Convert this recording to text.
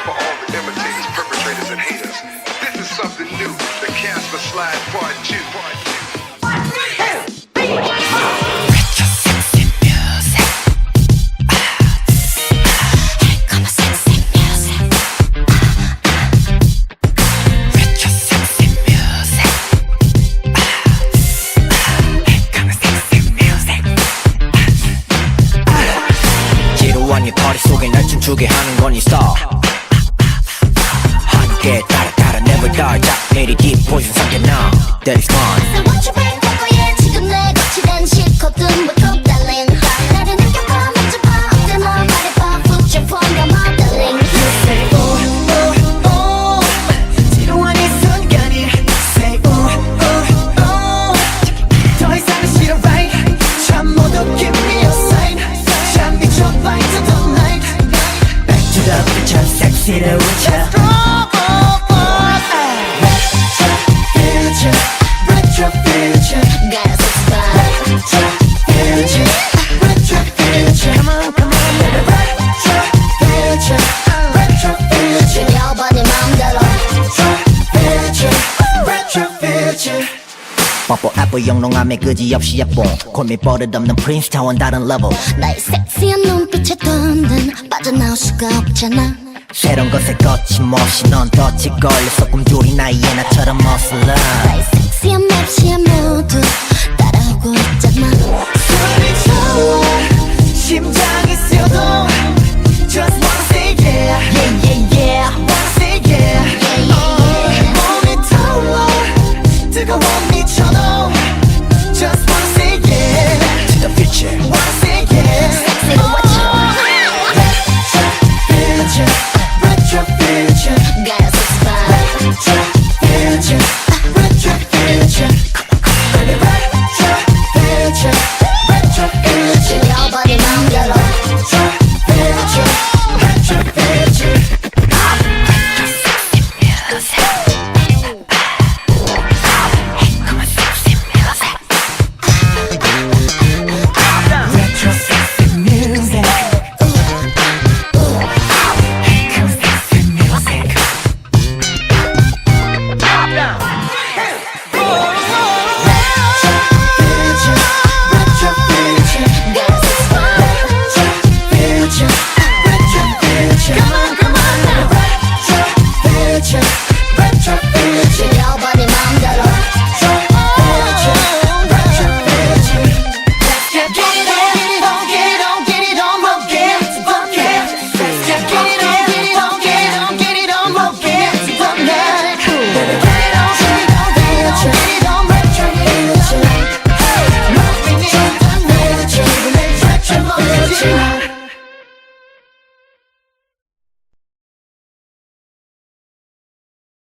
for all the imitators, perpetrators, and haters. This is something new. The Casper Slide Part 2. 머릿속에 날 춤추게 하는 건 이 star 함께 따라 never die 내리 deep poison 삼켜 now that is gone So what you bring 거야 지금 내 거칠은 싫거든 뭐 또 darling 나를 느껴봐 만져봐 어때 너 말해봐 put your phone on my darling You say ooh ooh ooh 지루한 이 순간이 Say ooh ooh ooh 더 이상은 싫어 right 참 모두 give me a sign 참 미쳐봐 into the night Back to the future 섹시를 웃자 Retro future Gotta subscribe Retro future Come on baby Retro future 즐겨봐 네 맘대로 Retro future 뽀뽀 아빠 영롱함에 그지없이 예뻐 골미 버릇없는 프린스 타원 다른 level 나의 섹시한 눈빛에 넌 빠져나올 수가 없잖아 새로운 것에 거침없이 넌 덫에 걸려서 꿈조리 나의 나처럼 멋슬러 나의 섹시한 맵시에 모두 따라오고 있잖아